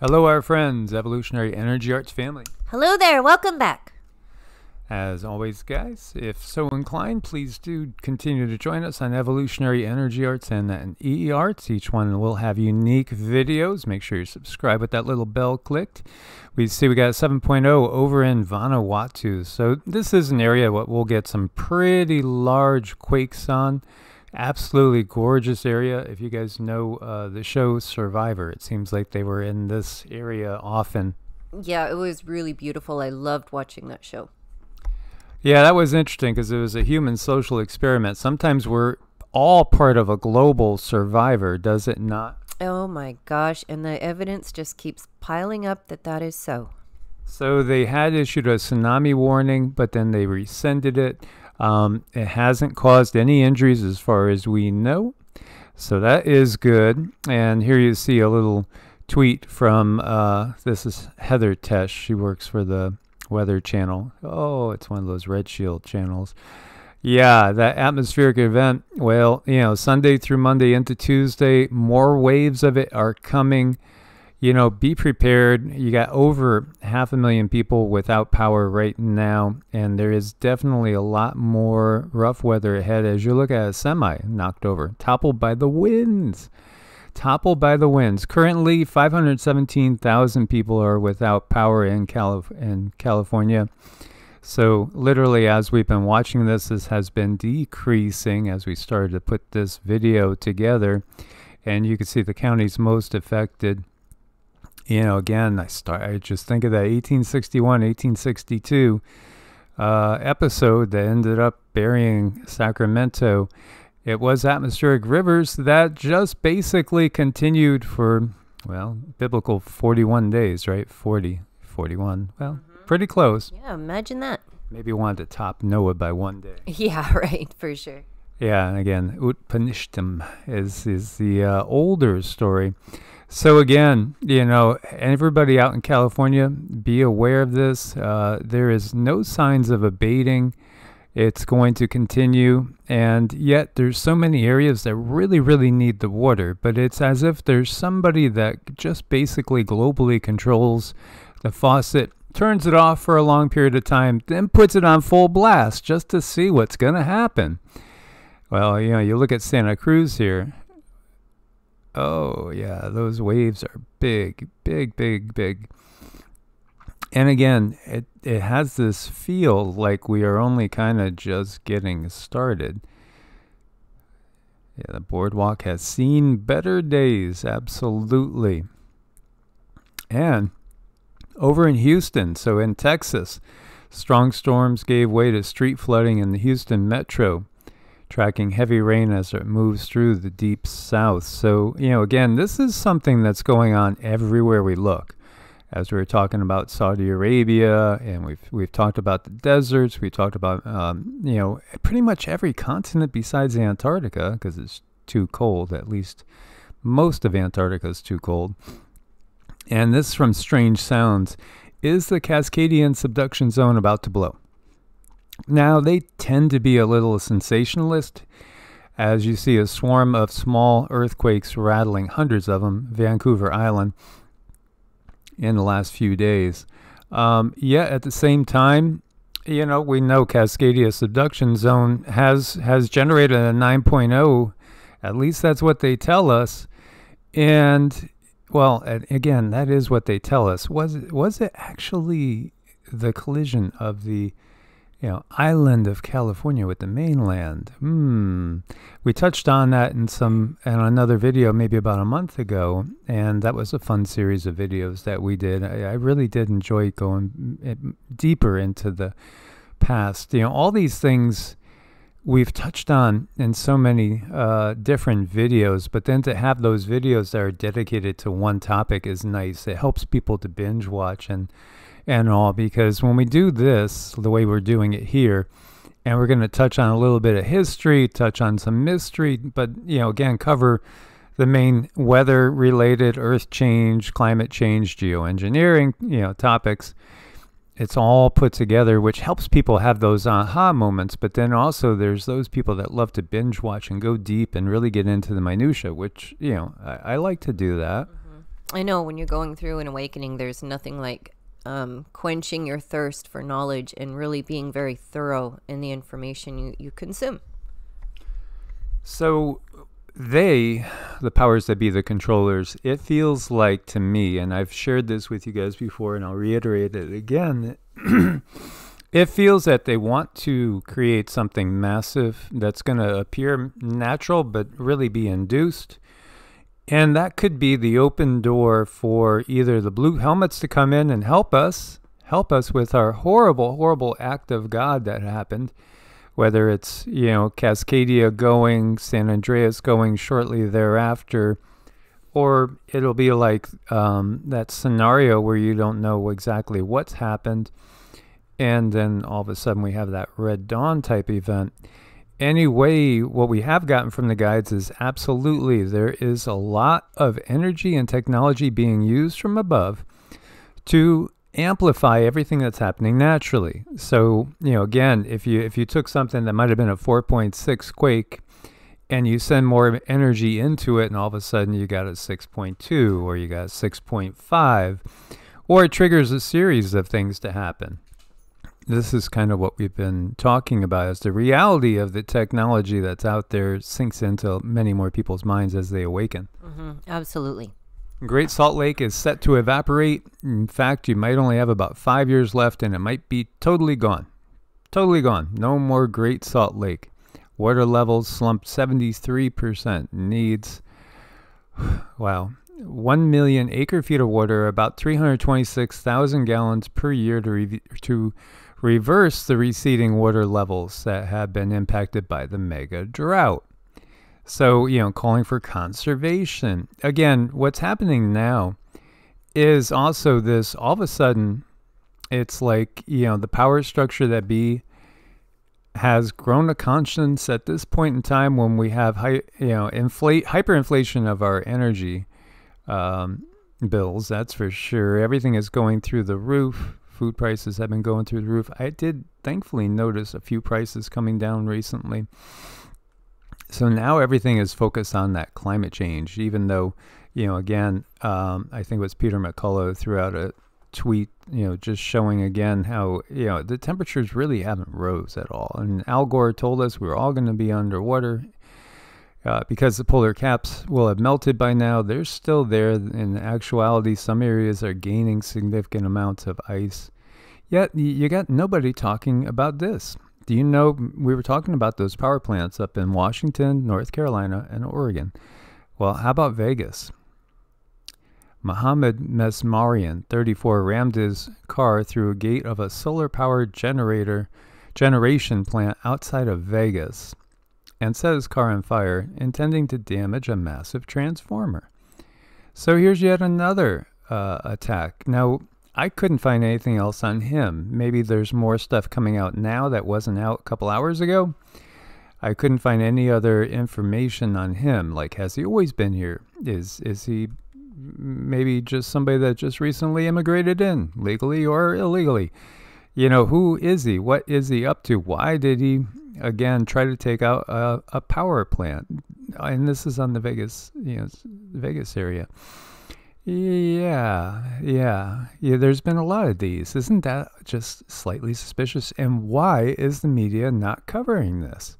Hello, our friends, Evolutionary Energy Arts family. Hello there, welcome back. As always, guys, if so inclined, please do continue to join us on Evolutionary Energy Arts and EEARTS. Each one will have unique videos. Make sure you subscribe with that little bell clicked. We see we got 7.0 over in Vanuatu. So this is an area what we'll get some pretty large quakes on. Absolutely gorgeous area. If you guys know the show Survivor, it seems like they were in this area often. Yeah, it was really beautiful. I loved watching that show. Yeah, that was interesting because it was a human social experiment. Sometimes we're all part of a global survivor, does it not? Oh my gosh, and the evidence just keeps piling up that is so. So they had issued a tsunami warning, but then they rescinded it. It hasn't caused any injuries as far as we know. So that is good. And here you see a little tweet from, this is Heather Tesh. She works for the Weather Channel. Oh, it's one of those Red Shield channels. Yeah, that atmospheric event, well, you know, Sunday through Monday into Tuesday, more waves of it are coming. You know, be prepared. You got over 500,000 people without power right now, and there is definitely a lot more rough weather ahead as you look at a semi knocked over, toppled by the winds. Toppled by the winds. Currently, 517,000 people are without power in California. So literally, as we've been watching this has been decreasing as we started to put this video together. And you can see the counties most affected. You know, again, I just think of that 1861, 1862 episode that ended up burying Sacramento. It was atmospheric rivers that just basically continued for, well, biblical 41 days, right? 40, 41. Well, pretty close. Yeah, imagine that. Maybe wanted to top Noah by one day. Yeah, right, for sure. Yeah, and again, Utpanishtim is the older story. So again, you know, everybody out in California, be aware of this. There is no signs of abating. It's going to continue, and yet there's so many areas that really, really need the water, but it's as if there's somebody that just basically globally controls the faucet, turns it off for a long period of time, then puts it on full blast just to see what's going to happen. Well, you know, you look at Santa Cruz here. Oh, yeah, those waves are big, big, big, big. And again, it has this feel like we are only kind of just getting started. Yeah, the boardwalk has seen better days, absolutely. And over in Houston, so in Texas, strong storms gave way to street flooding in the Houston metro, tracking heavy rain as it moves through the deep south. So, you know, again, this is something that's going on everywhere we look. As we were talking about Saudi Arabia, and we've talked about the deserts, we talked about, you know, pretty much every continent besides Antarctica, because it's too cold, at least most of Antarctica is too cold. And this from Strange Sounds. Is the Cascadian subduction zone about to blow? Now, they tend to be a little sensationalist, as you see a swarm of small earthquakes rattling, hundreds of them, Vancouver Island, in the last few days. Yet at the same time, you know, we know Cascadia subduction zone has generated a 9.0. At least that's what they tell us. And well, again, that is what they tell us. Was it actually the collision of the, you know, island of California with the mainland? We touched on that in another video maybe about a month ago, and that was a fun series of videos that we did. I really did enjoy going deeper into the past. You know, all these things we've touched on in so many different videos, but then to have those videos that are dedicated to one topic is nice. It helps people to binge watch and all, because when we do this the way we're doing it here, and we're going to touch on a little bit of history, touch on some mystery, but, you know, again, cover the main weather related, earth change, climate change, geoengineering, you know, topics. It's all put together, which helps people have those aha moments. But then also there's those people that love to binge watch and go deep and really get into the minutia, which, you know, I like to do that. I know when you're going through an awakening, there's nothing like quenching your thirst for knowledge and really being very thorough in the information you consume. So the powers that be, the controllers, it feels like to me, and I've shared this with you guys before and I'll reiterate it again, it feels that they want to create something massive that's going to appear natural but really be induced. And that could be the open door for either the blue helmets to come in and help us with our horrible, horrible act of God that happened. Whether it's, Cascadia going, San Andreas going shortly thereafter, or it'll be like that scenario where you don't know exactly what's happened, and then all of a sudden we have that Red Dawn type event. Anyway, what we have gotten from the guides is absolutely there is a lot of energy and technology being used from above to amplify everything that's happening naturally. So, again, if you took something that might have been a 4.6 Quake and you send more energy into it and all of a sudden you got a 6.2 or you got a 6.5, or it triggers a series of things to happen. This is kind of what we've been talking about, as the reality of the technology that's out there sinks into many more people's minds as they awaken. Mm-hmm. Absolutely. Great Salt Lake is set to evaporate. In fact, you might only have about 5 years left and it might be totally gone. Totally gone. No more Great Salt Lake. Water levels slumped 73%. Needs, wow, 1 million acre-feet of water, about 326,000 gallons per year to reverse the receding water levels that have been impacted by the mega drought. So, calling for conservation. Again, what's happening now is also this, all of a sudden, it's like, the power structure that be has grown a conscience at this point in time when we have hyperinflation of our energy bills, that's for sure. Everything is going through the roof. Food prices have been going through the roof. I did thankfully notice a few prices coming down recently. So now everything is focused on that climate change, even though, again, I think it was Peter McCullough threw out a tweet, just showing again how, the temperatures really haven't rose at all. And Al Gore told us we were all going to be underwater because the polar caps will have melted by now. They're still there. In actuality, some areas are gaining significant amounts of ice. Yet you got nobody talking about this. Do you know, we were talking about those power plants up in Washington, North Carolina, and Oregon. Well, how about Vegas? Mohammed Mesmarian, 34, rammed his car through a gate of a solar-powered generation plant outside of Vegas and set his car on fire, intending to damage a massive transformer. So here's yet another attack. Now, I couldn't find anything else on him. Maybe there's more stuff coming out now that wasn't out a couple hours ago. I couldn't find any other information on him. Like, has he always been here? Is he maybe just somebody that just recently immigrated in, legally or illegally? Who is he? What is he up to? Why did he, again, try to take out a power plant? And this is on the Vegas, Vegas area. Yeah. There's been a lot of these. Isn't that just slightly suspicious? And why is the media not covering this?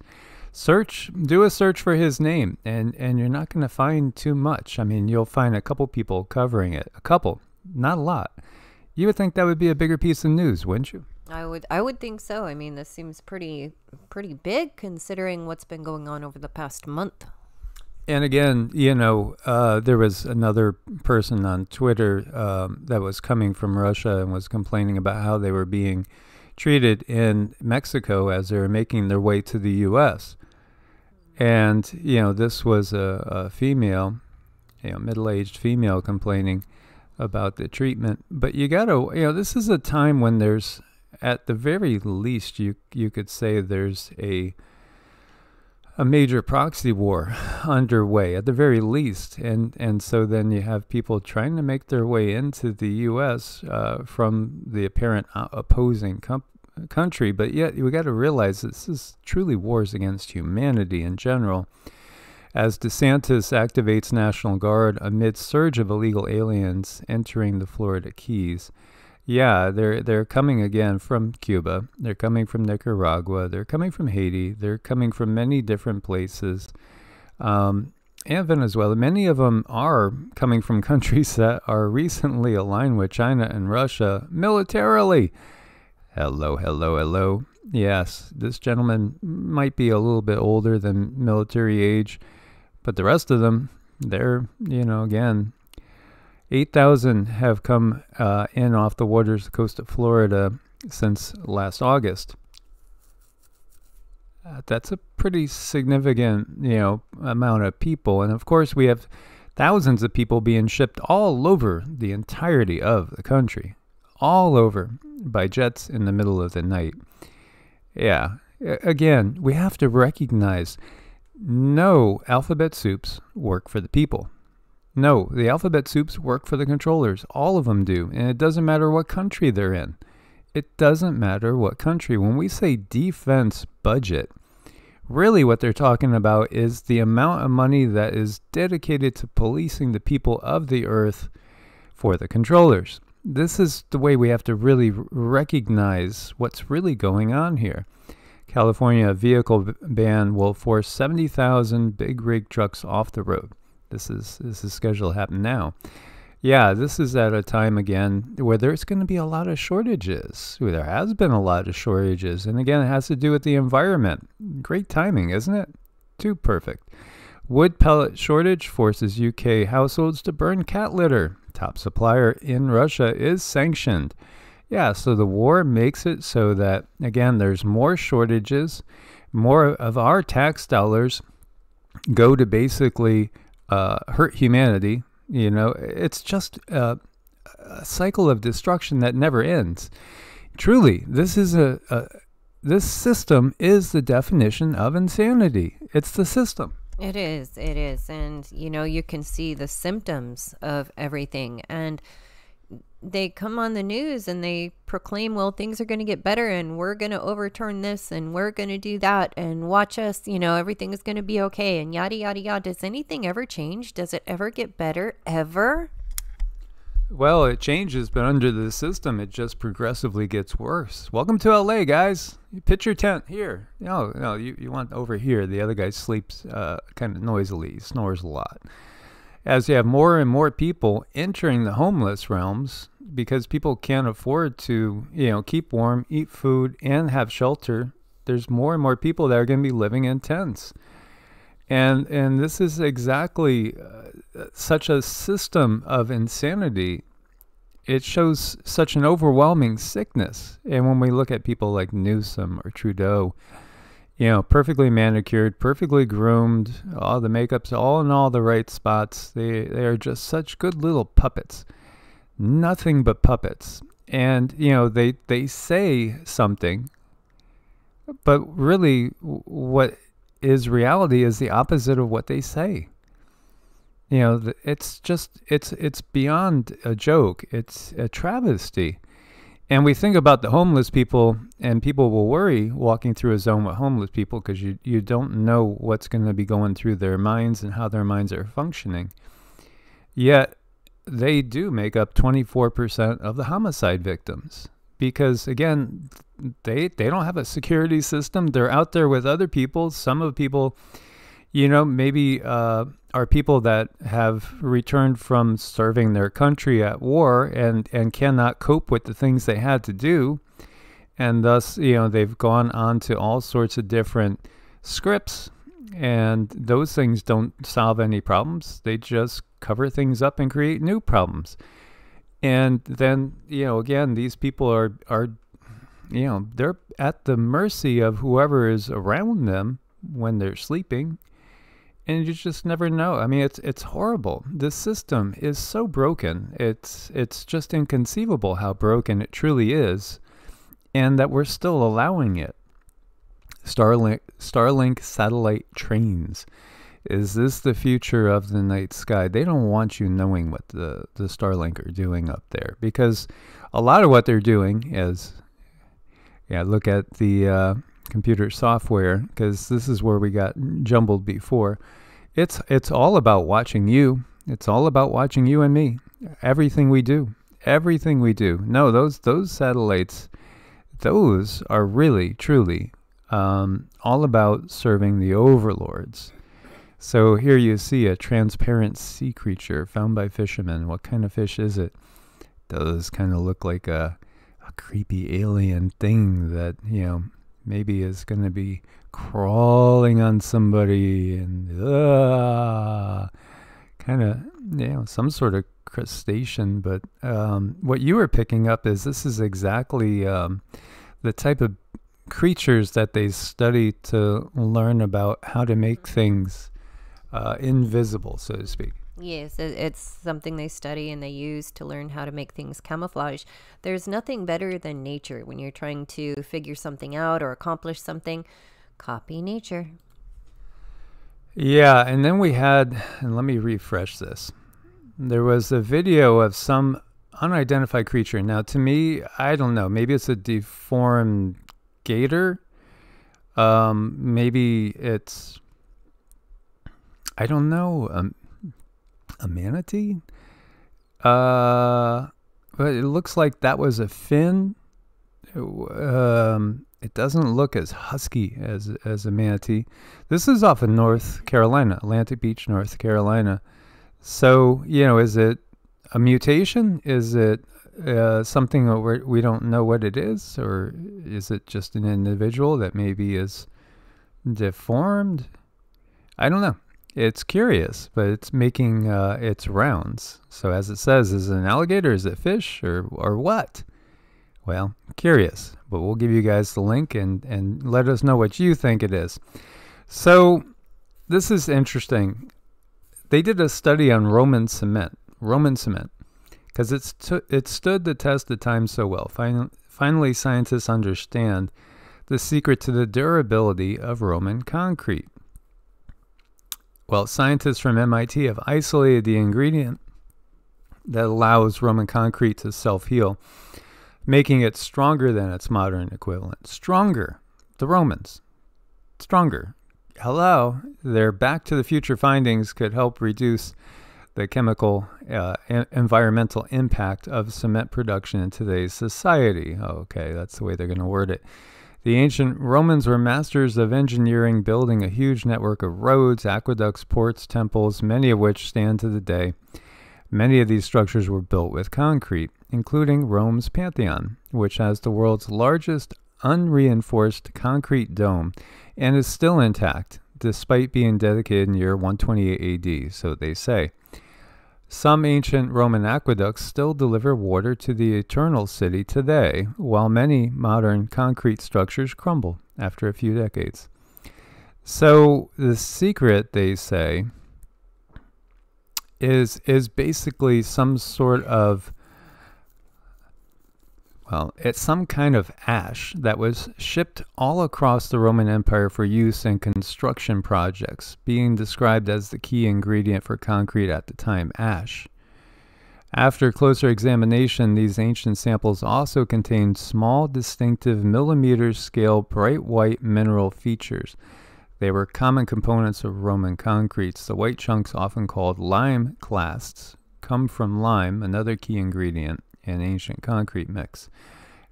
Do a search for his name, and you're not going to find too much. I mean, you'll find a couple people covering it. A couple, not a lot. You would think that would be a bigger piece of news, wouldn't you? I would think so. I mean, this seems pretty big considering what's been going on over the past month. And again, there was another person on Twitter that was coming from Russia and was complaining about how they were being treated in Mexico as they were making their way to the U.S. And, this was a female, middle-aged female complaining about the treatment. But you got to, this is a time when there's, at the very least, you could say there's a major proxy war underway at the very least, and so then you have people trying to make their way into the U.S. From the apparent opposing country, but yet we got to realize this is truly wars against humanity in general. as DeSantis activates National Guard amid surge of illegal aliens entering the Florida Keys. Yeah, they're coming again from Cuba. They're coming from Nicaragua. They're coming from Haiti. They're coming from many different places. And Venezuela. Many of them are coming from countries that are recently aligned with China and Russia militarily. Hello, hello, hello. Yes, this gentleman might be a little bit older than military age, but the rest of them, they're, again, 8,000 have come in off the waters, the coast of Florida since last August. That's a pretty significant, amount of people. And of course, we have thousands of people being shipped all over the entirety of the country, all over by jets in the middle of the night. Yeah, again, we have to recognize no alphabet soups work for the people. No, the alphabet soups work for the controllers. All of them do. And it doesn't matter what country they're in. It doesn't matter what country. When we say defense budget, really what they're talking about is the amount of money that is dedicated to policing the people of the earth for the controllers. This is the way we have to really recognize what's really going on here. California vehicle ban will force 70,000 big rig trucks off the road. This is scheduled to happen now. Yeah, this is at a time again where there's going to be a lot of shortages. There has been a lot of shortages. And again, it has to do with the environment. Great timing, isn't it? Too perfect. Wood pellet shortage forces UK households to burn cat litter. Top supplier in Russia is sanctioned. Yeah, so the war makes it so that, again, there's more shortages. More of our tax dollars go to basically hurt humanity. It's just a cycle of destruction that never ends. Truly, this system is the definition of insanity. It's the system. It is. And, you can see the symptoms of everything. And they come on the news and they proclaim, well, things are going to get better and we're going to overturn this and we're going to do that and watch us, everything is going to be okay and yada, yada, yada. Does anything ever change? Does it ever get better? Ever? Well, it changes, but under the system, it just progressively gets worse. Welcome to LA, guys. You pitch your tent here. No, you want over here. The other guy sleeps kind of noisily. He snores a lot. As you have more and more people entering the homeless realms, because people can't afford to, keep warm, eat food, and have shelter, there's more and more people that are going to be living in tents. And this is exactly such a system of insanity. It shows such an overwhelming sickness. And when we look at people like Newsom or Trudeau, perfectly manicured, perfectly groomed, all the makeup's all in all the right spots. They are just such good little puppets. Nothing but puppets. And, they say something, but really what is reality is the opposite of what they say. It's beyond a joke. It's a travesty. And we think about the homeless people, and people will worry walking through a zone with homeless people because you don't know what's going to be going through their minds and how their minds are functioning. Yet, they do make up 24% of the homicide victims because, again, they don't have a security system. They're out there with other people. Some of the people, maybe are people that have returned from serving their country at war and cannot cope with the things they had to do. And thus, they've gone on to all sorts of different scripts. And those things don't solve any problems. They just cover things up and create new problems. And then, again, these people are they're at the mercy of whoever is around them when they're sleeping. And you just never know. I mean, it's horrible. This system is so broken. It's just inconceivable how broken it truly is, and that we're still allowing it. Starlink satellite trains. Is this the future of the night sky? They don't want you knowing what the Starlink are doing up there, because a lot of what they're doing is, look at the computer software, because this is where we got jumbled before. It's all about watching you. It's all about watching you and me. Everything we do. Everything we do. No, those satellites, those are really, truly all about serving the overlords. So here you see a transparent sea creature found by fishermen. What kind of fish is it? Those kind of look like a creepy alien thing that, maybe is going to be crawling on somebody and kind of, some sort of crustacean. But what you were picking up is this is exactly the type of creatures that they study to learn about how to make things invisible, so to speak. Yes, it's something they study and they use to learn how to make things camouflage. There's nothing better than nature when you're trying to figure something out or accomplish something. Copy nature. Yeah, and then we had, and let me refresh this. There was a video of some unidentified creature. Now, to me, I don't know. Maybe it's a deformed gator. Maybe it's, I don't know, a manatee? But it looks like that was a fin. It doesn't look as husky as a manatee. This is off of North Carolina, Atlantic Beach, North Carolina. So, is it a mutation? Is it something that we don't know what it is? Or is it just an individual that maybe is deformed? I don't know. It's curious, but it's making its rounds. So as it says, is it an alligator? Is it fish? Or what? Well, curious. But we'll give you guys the link and let us know what you think it is. So this is interesting. They did a study on Roman cement, because it stood the test of time so well. Finally, scientists understand the secret to the durability of Roman concrete. Well, scientists from MIT have isolated the ingredient that allows Roman concrete to self-heal, making it stronger than its modern equivalent. Stronger. The Romans. Stronger. Hello. Their Back to the Future findings could help reduce the chemical environmental impact of cement production in today's society. Okay, that's the way they're going to word it. The ancient Romans were masters of engineering, building a huge network of roads, aqueducts, ports, temples, many of which stand to the day. Many of these structures were built with concrete, including Rome's Pantheon, which has the world's largest unreinforced concrete dome and is still intact, despite being dedicated in year 128 AD, so they say. Some ancient Roman aqueducts still deliver water to the Eternal City today, while many modern concrete structures crumble after a few decades. So the secret, they say, is basically some sort of, it's some kind of ash that was shipped all across the Roman Empire for use in construction projects, being described as the key ingredient for concrete at the time, ash. After closer examination, these ancient samples also contained small, distinctive millimeter-scale bright white mineral features. They were common components of Roman concretes. The white chunks, often called lime clasts, come from lime, another key ingredient in ancient concrete mix.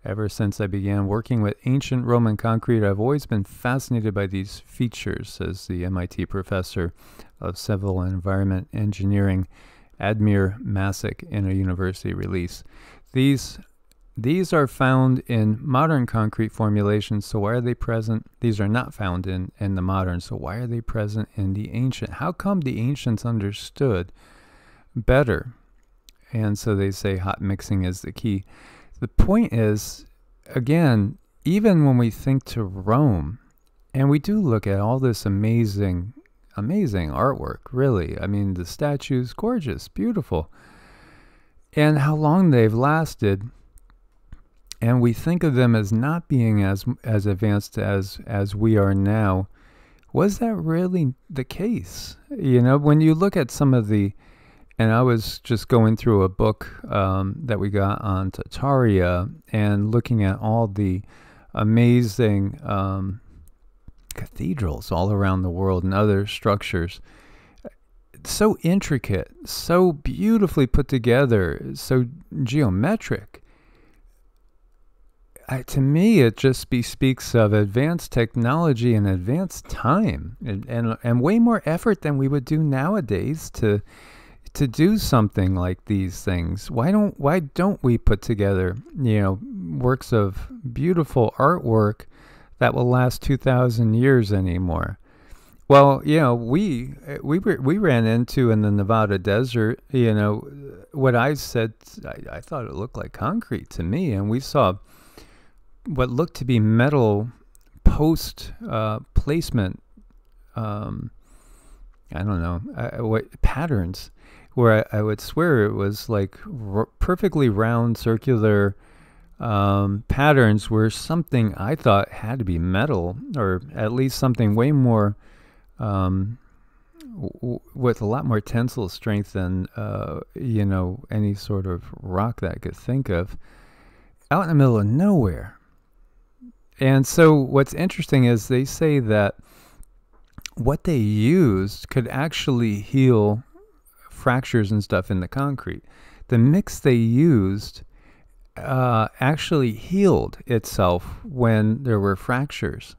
Ever since I began working with ancient Roman concrete, I've always been fascinated by these features, says the MIT professor of civil and environment engineering, Admir Masick, in a university release. These are found in modern concrete formulations, so why are they present? These are not found in the modern, so why are they present in the ancient? How come the ancients understood better? And so they say hot mixing is the key. The point is, again, even when we think to Rome, and we do look at all this amazing artwork, really. I mean, the statues, gorgeous, beautiful. And how long they've lasted. And we think of them as not being as advanced as we are now. Was that really the case? When you look at some of the, and I was just going through a book that we got on Tartaria and looking at all the amazing cathedrals all around the world and other structures. so intricate, so beautifully put together, so geometric. To me, it just speaks of advanced technology and advanced time, and way more effort than we would do nowadays to do something like these things. Why don't we put together, works of beautiful artwork that will last 2,000 years anymore? Well, we ran into in the Nevada desert, what I said, I thought it looked like concrete to me, and we saw what looked to be metal post placement, I don't know, what patterns, where I would swear it was like perfectly round circular patterns where something I thought had to be metal, or at least something way more with a lot more tensile strength than any sort of rock that I could think of, out in the middle of nowhere. And so what's interesting is they say that what they used could actually heal fractures and stuff in the concrete. The mix they used actually healed itself when there were fractures.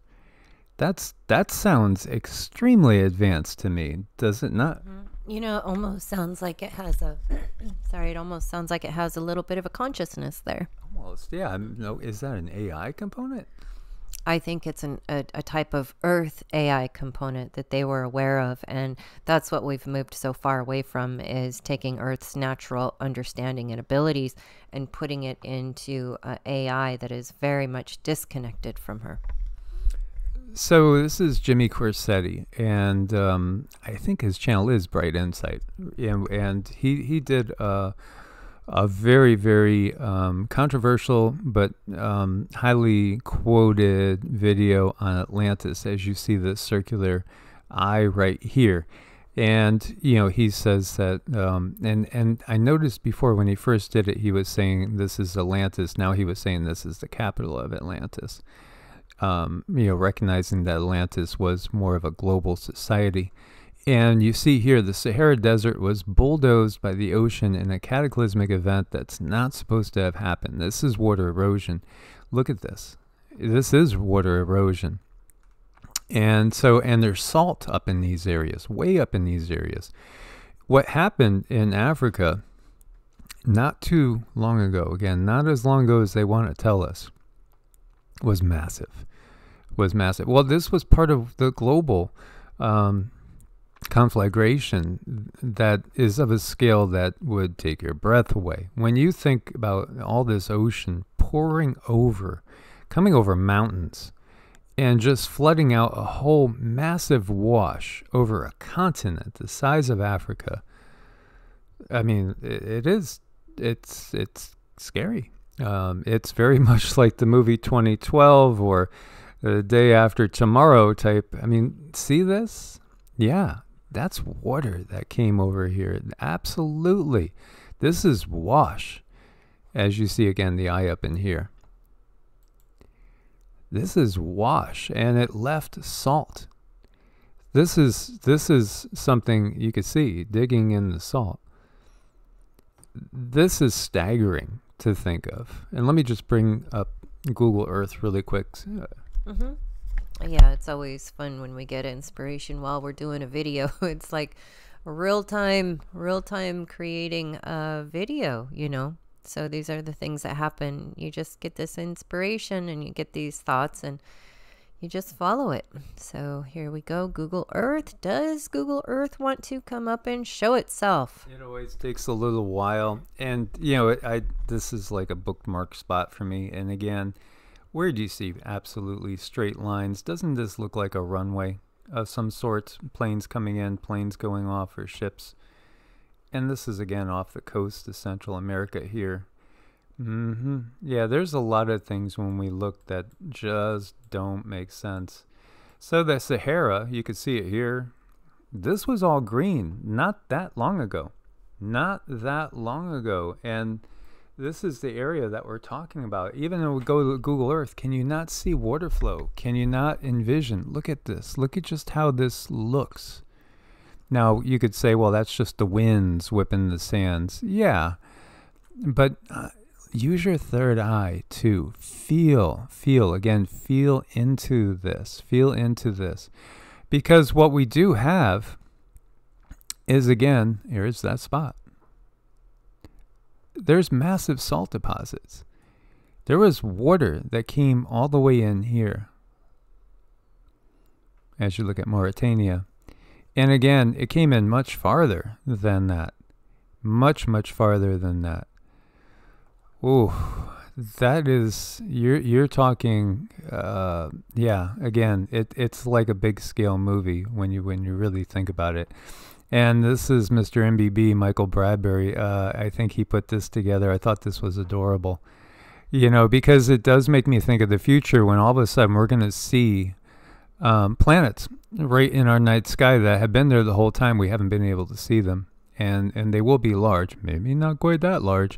That sounds extremely advanced to me, does it not? It almost sounds like it has a it almost sounds like it has a little bit of a consciousness there. Almost, yeah. No, is that an AI component? I think it's a type of Earth AI component that they were aware of, and that's what we've moved so far away from, is taking Earth's natural understanding and abilities and putting it into AI that is very much disconnected from her. So this is Jimmy Corsetti, and I think his channel is Bright Insight, and he did a very, very controversial but highly quoted video on Atlantis, as you see the circular eye right here. And he says that and I noticed before when he first did it, he was saying this is Atlantis. Now he was saying this is the capital of Atlantis. Recognizing that Atlantis was more of a global society. And you see here, the Sahara Desert was bulldozed by the ocean in a cataclysmic event that's not supposed to have happened. This is water erosion. Look at this. This is water erosion. And there's salt up in these areas, way up in these areas. What happened in Africa not too long ago, again, not as long ago as they want to tell us, was massive. Well, this was part of the global conflagration that is of a scale that would take your breath away. When you think about all this ocean pouring over, coming over mountains, and just flooding out a whole massive wash over a continent the size of Africa, I mean, it's scary. It's very much like the movie 2012 or the Day After Tomorrow type. I mean, see this? Yeah, that's water that came over here. Absolutely. This is wash. As you see again, the eye up in here. This is wash, and it left salt. This is something you could see digging in the salt. This is staggering to think of. And let me just bring up Google Earth really quick. Yeah, it's always fun when we get inspiration while we're doing a video. It's like real time creating a video, So these are the things that happen. You just get this inspiration and you get these thoughts and you just follow it. So here we go. Google Earth. Does Google Earth want to come up and show itself? It always takes a little while. And, this is like a bookmark spot for me. And again, where do you see absolutely straight lines? Doesn't this look like a runway of some sort? Planes coming in, planes going off, or ships. And this is again off the coast of Central America here. Yeah, there's a lot of things when we look that just don't make sense. So the Sahara, you can see it here. This was all green not that long ago. And this is the area that we're talking about. Even though we go to Google Earth, can you not see water flow? Can you not envision? Look at this. Look at just how this looks. Now, you could say, well, that's just the winds whipping the sands. Yeah, but use your third eye to feel into this. Because what we do have is, again, here's that spot. There's massive salt deposits. There was water that came all the way in here, as you look at Mauritania. And again, it came in much farther than that. Much farther than that. Ooh, that is, you're talking, yeah, again, it's like a big scale movie when you really think about it. And this is Mr. MBB, Michael Bradbury. I think he put this together. I thought this was adorable. You know, because it does make me think of the future when all of a sudden we're going to see planets right in our night sky that have been there the whole time. We haven't been able to see them. And they will be large. Maybe not quite that large.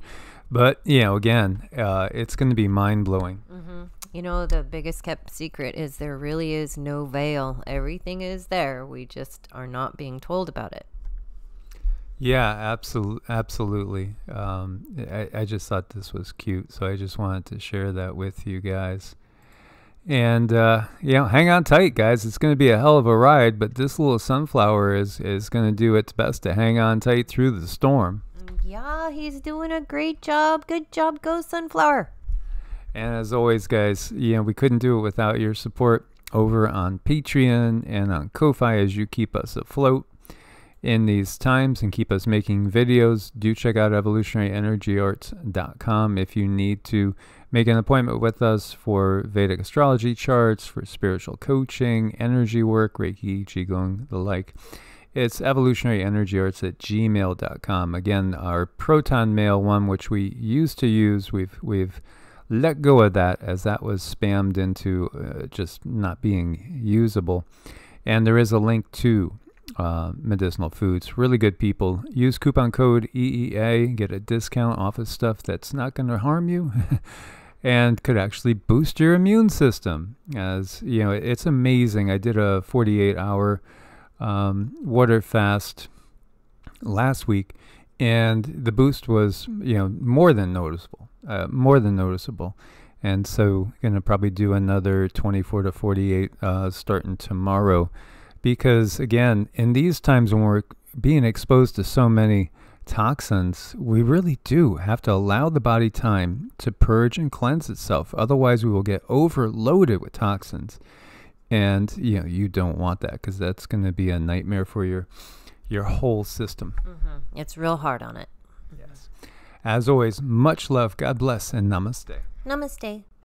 But, you know, again, it's going to be mind-blowing. Mm-hmm. You know, the biggest kept secret is there really is no veil. Everything is there. We just are not being told about it. Yeah, absolutely. I just thought this was cute, so I just wanted to share that with you guys. And, you know, hang on tight, guys. It's going to be a hell of a ride, but this little sunflower is going to do its best to hang on tight through the storm. Yeah, he's doing a great job. Good job, go Sunflower. And as always, guys, you know, we couldn't do it without your support over on Patreon and on Ko-Fi as you keep us afloat in these times and keep us making videos. Do check out evolutionaryenergyarts.com if you need to make an appointment with us for Vedic astrology charts, for spiritual coaching, energy work, Reiki, Qigong, the like. It's evolutionaryenergyarts@gmail.com. Again, our Proton Mail one, which we used to use, we've let go of that as that was spammed into just not being usable. And there is a link to Medicinal Foods. Really good people. Use coupon code EEA, get a discount off of stuff that's not going to harm you and could actually boost your immune system. As you know, it's amazing. I did a 48-hour water fast last week, and the boost was, you know, more than noticeable. And so gonna probably do another 24 to 48 starting tomorrow, because again, in these times when we're being exposed to so many toxins, we really do have to allow the body time to purge and cleanse itself. Otherwise we will get overloaded with toxins. And, you know, you don't want that, because that's going to be a nightmare for your whole system. Mm-hmm. It's real hard on it. Yes. As always, much love, God bless, and namaste. Namaste.